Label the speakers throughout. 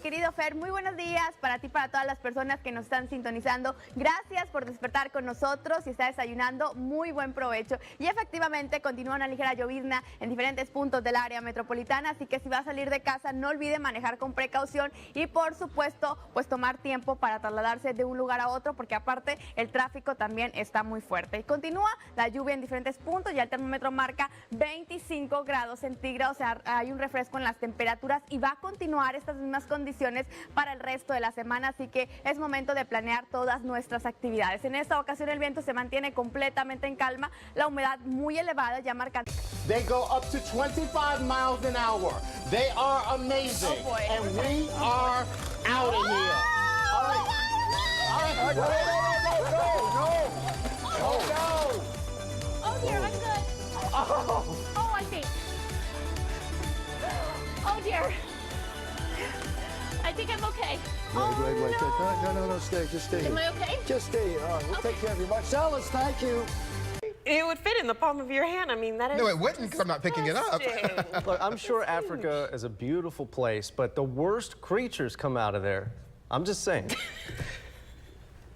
Speaker 1: querido Fer, muy buenos días para ti, para todas las personas que nos están sintonizando. Gracias por despertar con nosotros. Si está desayunando, muy buen provecho. Y efectivamente continúa una ligera llovizna en diferentes puntos del área metropolitana, así que si va a salir de casa no olvide manejar con precaución y por supuesto pues tomar tiempo para trasladarse de un lugar a otro, porque aparte el tráfico también está muy fuerte. Y continúa la lluvia en diferentes puntos, ya el termómetro marca 25 grados centígrados, o sea, hay un refresco en las temperaturas y va a continuar estas mismas condiciones para el resto de la semana, así que es momento de planear todas nuestras actividades. En esta ocasión el viento se mantiene completamente en calma, la humedad muy elevada, ya marca.
Speaker 2: They go up to 25 miles an hour. They are amazing.
Speaker 1: Oh boy.
Speaker 2: And we are out of here. All right. All right. No.
Speaker 3: Oh dear, I'm good. Oh, I think. Oh dear. I think I'm okay.
Speaker 4: Wait. No, stay. Just stay.
Speaker 3: Am I okay?
Speaker 4: Just stay. We'll take care of you. Marcellus, thank you.
Speaker 5: It would fit in the palm of your hand. I mean, that is.
Speaker 6: No, it wouldn't because I'm not picking it up.
Speaker 7: Look, I'm sure Africa is a beautiful place, but the worst creatures come out of there. I'm just saying.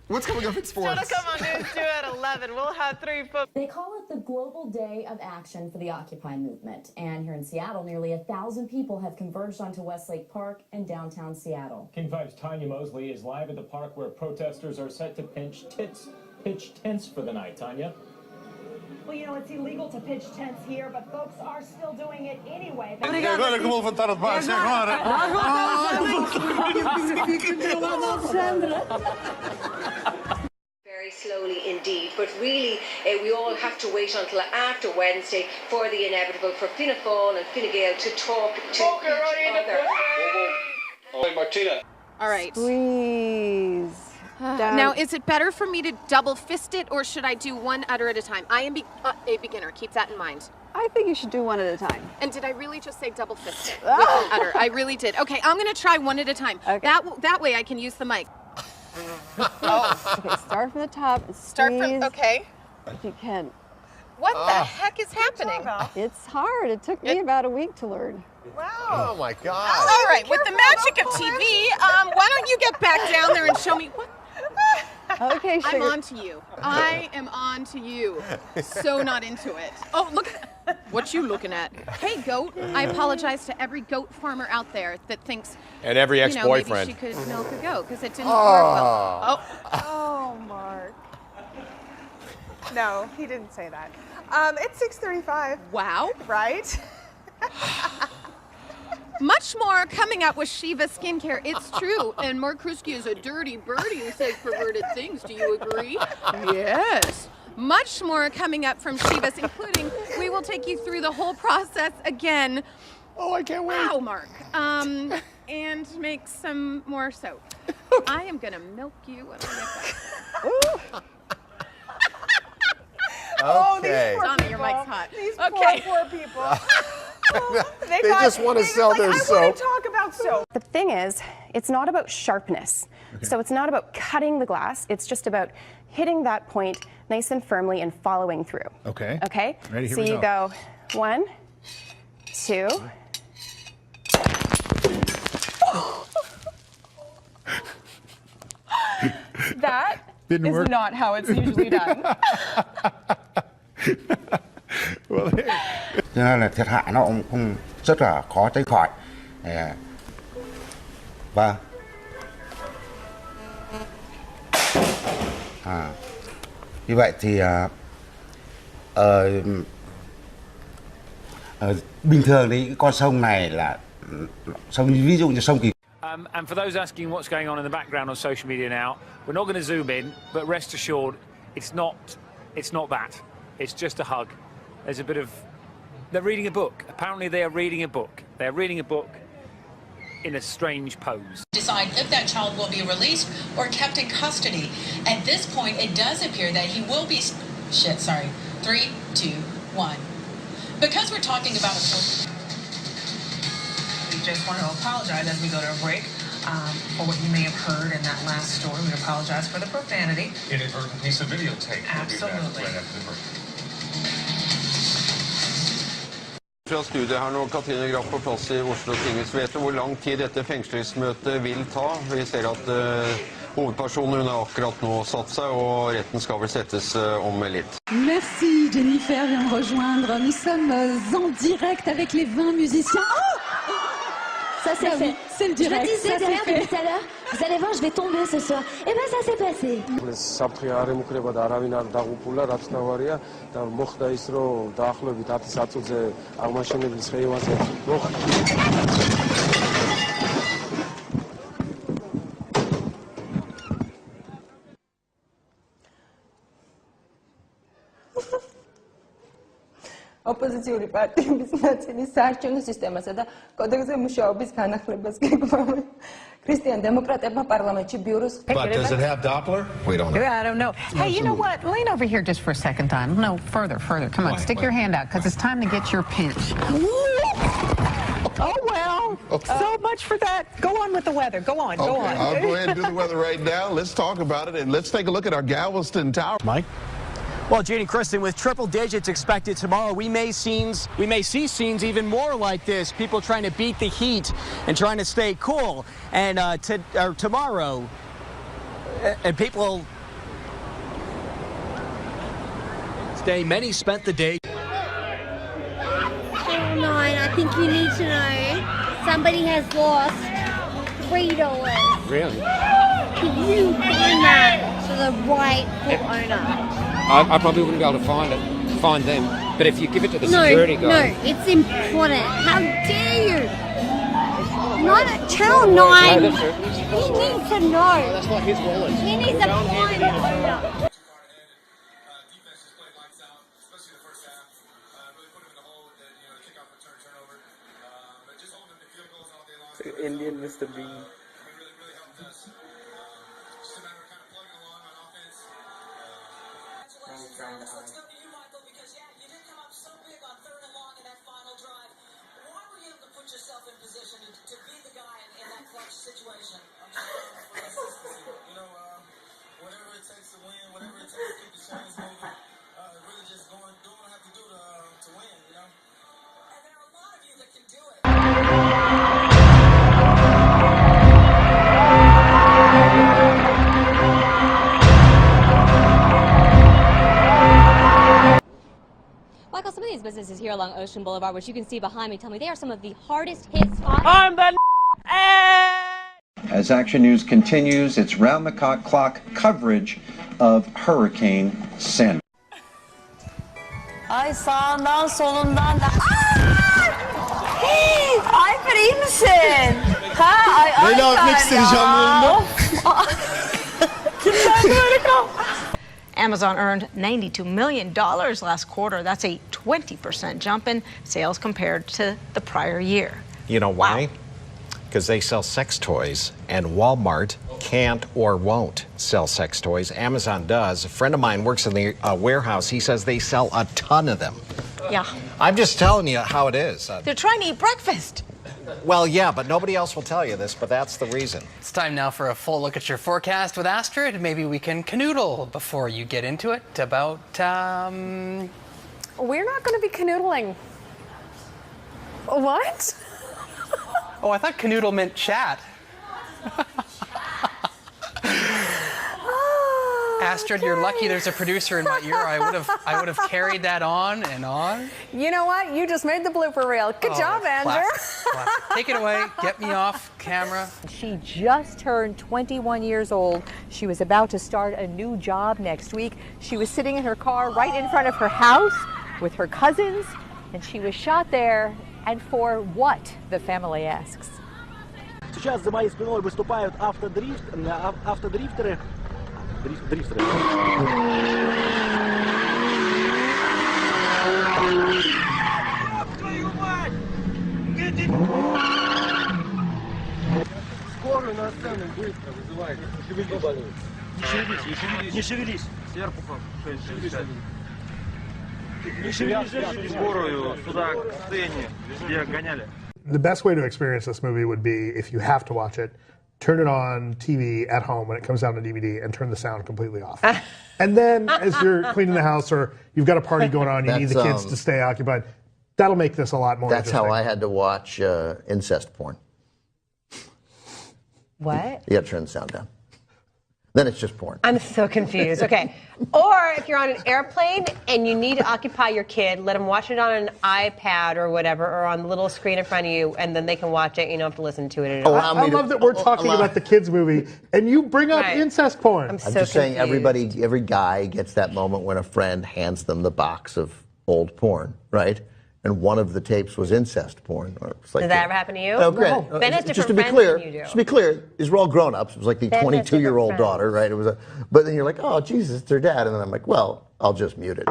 Speaker 6: What's coming up in sports?
Speaker 5: It'll come on News 2 at 11. We'll have 3 football.
Speaker 8: They call it the Global Day of Action for the Occupy movement. And here in Seattle, nearly 1,000 people have converged onto Westlake Park in downtown Seattle.
Speaker 9: King 5's Tanya Mosley is live at the park where protesters are set to pitch tents for the night. Tanya?
Speaker 10: Well, you know, it's illegal to pitch tents here, but folks are still doing it anyway.
Speaker 11: Very slowly indeed, but really we all have to wait until after Wednesday for the inevitable, for Fianna Fáil and Fine Gael to talk to each other.
Speaker 5: Martina.
Speaker 12: All right.
Speaker 1: Please.
Speaker 12: Now, is it better for me to double fist it, or should I do one udder at a time? I am a beginner. Keep that in mind.
Speaker 1: I think you should do one at a time.
Speaker 12: And did I really just say double fist it with an udder? I really did. Okay, I'm going to try one at a time.
Speaker 1: Okay.
Speaker 12: That way I can use the mic.
Speaker 1: Okay, start from the top.
Speaker 12: Start from, okay.
Speaker 1: If you can.
Speaker 12: What the heck is happening?
Speaker 1: It's hard. It took me about a week to learn.
Speaker 6: Oh my God.
Speaker 12: All right, with the magic of TV, why don't you get back down there and show me what?
Speaker 1: Okay, sugar.
Speaker 12: I'm on to you. I am on to you. So not into it. Oh, look. What you looking at? Hey, goat. I apologize to every goat farmer out there that thinks.
Speaker 6: And every ex-boyfriend.
Speaker 12: Maybe she could milk a goat because it didn't work well.
Speaker 5: Oh, Mark. No, he didn't say that. It's 6:35.
Speaker 12: Wow.
Speaker 5: Right?
Speaker 12: Much more coming up with Shiva Skincare. It's true. And Mark Krusky is a dirty birdie who says perverted things. Do you agree? Yes. Much more coming up from Shiva's, including we will take you through the whole process again.
Speaker 6: Oh, I can't wait.
Speaker 12: Wow, Mark. And make some more soap. I am going to milk you when I get back.
Speaker 6: Okay.
Speaker 12: Donna, your mic's hot.
Speaker 5: These poor people.
Speaker 6: They just want to sell their
Speaker 5: I
Speaker 6: soap.
Speaker 5: want to talk about soap.
Speaker 8: The thing is, it's not about sharpness. So it's not about cutting the glass. It's just about hitting that point nice and firmly and following through.
Speaker 6: Okay.
Speaker 8: Okay?
Speaker 6: Ready, here
Speaker 8: so
Speaker 6: we
Speaker 8: you go 1, 2.
Speaker 5: That
Speaker 6: Didn't
Speaker 5: is
Speaker 6: work.
Speaker 5: not how it's usually done.
Speaker 6: Well,
Speaker 4: Cho nên là thiệt hại nó cũng không rất là khó tránh khỏi. Và như vậy thì bình thường thì cái con sông này là sông, ví dụ như sông Kỳ.
Speaker 9: And for those asking what's going on in the background on social media now, we're not going to zoom in, but rest assured, it's not that. It's just a hug. There's a bit of. They're reading a book. Apparently, they are reading a book. They're reading a book in a strange pose.
Speaker 13: Decide if that child will be released or kept in custody. At this point, it does appear that he will be. 3, 2, 1. Because we're talking about a. We just want to apologize as we go to a break for what you may have heard in that last story. We apologize for the profanity.
Speaker 9: Inadvertent piece of videotape.
Speaker 13: Absolutely.
Speaker 9: Right after the break.
Speaker 14: Fra studiet her nå, Katrine Graff på plass I Oslo tinghus. Vet du hvor lang tid dette fengslingsmøtet vil ta? Vi ser at hovedpersonen har akkurat nå satt seg, og retten skal vel settes om litt.
Speaker 15: Merci Jennifer vient me rejoindre. Nous sommes en direct avec les 20 musiciens. Oh,
Speaker 16: ça s'est fait.
Speaker 15: C'est le direct.
Speaker 16: Je disais derrière depuis tout à l'heure, vous allez voir, je vais tomber ce soir. Et ben ça s'est passé.
Speaker 17: საფრთხე არ ემუქრება და არავინ არ დაღუპულა, რაც ნავარია და მოხდა ის, რომ დაახლოებით 10 საათზე აღმაშენებლის ხეივანზე
Speaker 5: ოპოზიციური პარტიების ნაწილი საარჩევნო სისტემასა და კოდექსზე მუშაობის განახლებას გეგმავენ. ქრისტიან დემოკრატებმა პარლამენტში ბიუროს
Speaker 18: But does it have Doppler? We don't know.
Speaker 19: I don't know. Hey, you know what? Lean over here just for a second time. No, further. Come on, stick your hand out, because it's time to get your pinch. Oh, well, so much for that. Go on with the weather. Go on.
Speaker 6: I'll go ahead and do the weather right now. Let's talk about it, and let's take a look at our Galveston Tower.
Speaker 20: Mike? Well, Jane and Kristen, with triple digits expected tomorrow, we may see scenes even more like this. People trying to beat the heat and trying to stay cool. And tomorrow, and people today, many spent the day.
Speaker 21: Nine, I think you need to know somebody has lost $3.
Speaker 2: Really?
Speaker 21: Could you find that to the rightful owner?
Speaker 2: I probably wouldn't be able to find them. But if you give it to the security guy...
Speaker 21: No, it's important. How dare you? Not at Channel 9.
Speaker 2: No, that's true.
Speaker 21: He needs to know.
Speaker 2: No, that's not his wallet.
Speaker 21: He needs to find the owner.
Speaker 17: Indian Mr. Bean.
Speaker 22: Michael, some of these businesses here along Ocean Boulevard, which you can see behind me, tell me they are some of the hardest hit spots.
Speaker 23: I'm the
Speaker 24: As Action News continues its round-the-clock coverage of Hurricane Sandy.
Speaker 25: Ay sağından solundan da. Hey, Alper iyi misin? Ha, ay
Speaker 6: Leyla
Speaker 25: Alper
Speaker 6: öpmek istedi canlı
Speaker 19: Amazon earned $92 million last quarter. That's a 20% jump in sales compared to the prior year.
Speaker 26: You know why? Because they sell sex toys, and Walmart can't or won't sell sex toys. Amazon does. A friend of mine works in the warehouse. He says they sell a ton of them.
Speaker 19: Yeah.
Speaker 26: I'm just telling you how it is.
Speaker 19: They're trying to eat breakfast.
Speaker 26: Well, yeah, but nobody else will tell you this, but that's the reason.
Speaker 27: It's time now for a full look at your forecast with Astrid. Maybe we can canoodle before you get into it about,
Speaker 5: We're not going to be canoodling. What?
Speaker 27: Oh, I thought canoodle meant chat. Astrid, you're lucky there's a producer in my ear. I would have carried that on and on.
Speaker 5: You know what? You just made the blooper reel. Good job, Andrew.
Speaker 27: Classic. Take it away. Get me off camera.
Speaker 28: She just turned 21 years old. She was about to start a new job next week. She was sitting in her car right in front of her house with her cousins, and she was shot there. And for what, the family asks.
Speaker 20: Сейчас за моей спиной выступают автодрифтеры.
Speaker 17: Скорую на сцену быстро вызывайте. Не шевелись. Сверху шевелись. Не шевелись. Скорую сюда к сцене, где гоняли.
Speaker 29: The best way to experience this movie would be, if you have to watch it, turn it on TV at home when it comes down to DVD and turn the sound completely off. And then as you're cleaning the house or you've got a party going on, you need the kids to stay occupied, That'll make this a lot more
Speaker 2: That's
Speaker 29: interesting.
Speaker 2: how I had to watch incest porn.
Speaker 1: What?
Speaker 2: You got to turn the sound down. Then it's just porn.
Speaker 1: I'm so confused. Okay. Or if you're on an airplane and you need to occupy your kid, let them watch it on an iPad or whatever, or on the little screen in front of you, and then they can watch it. You don't have to listen to it at all.
Speaker 29: I love that we're talking about the kids' movie, and you bring up incest porn.
Speaker 1: I'm
Speaker 2: just saying every guy gets that moment when a friend hands them the box of old porn, right? And one of the tapes was incest porn. It's like
Speaker 1: Did that ever happen to you?
Speaker 2: No, great.
Speaker 1: Ben has
Speaker 2: Just
Speaker 1: different
Speaker 2: to be
Speaker 1: friends
Speaker 2: clear,
Speaker 1: than you do.
Speaker 2: just to be clear, these were all grown-ups. It was like the
Speaker 1: Ben has
Speaker 2: 22-year-old
Speaker 1: different
Speaker 2: daughter, right? It was but then you're like, oh, Jesus, it's their dad. And then I'm like, well, I'll just mute it.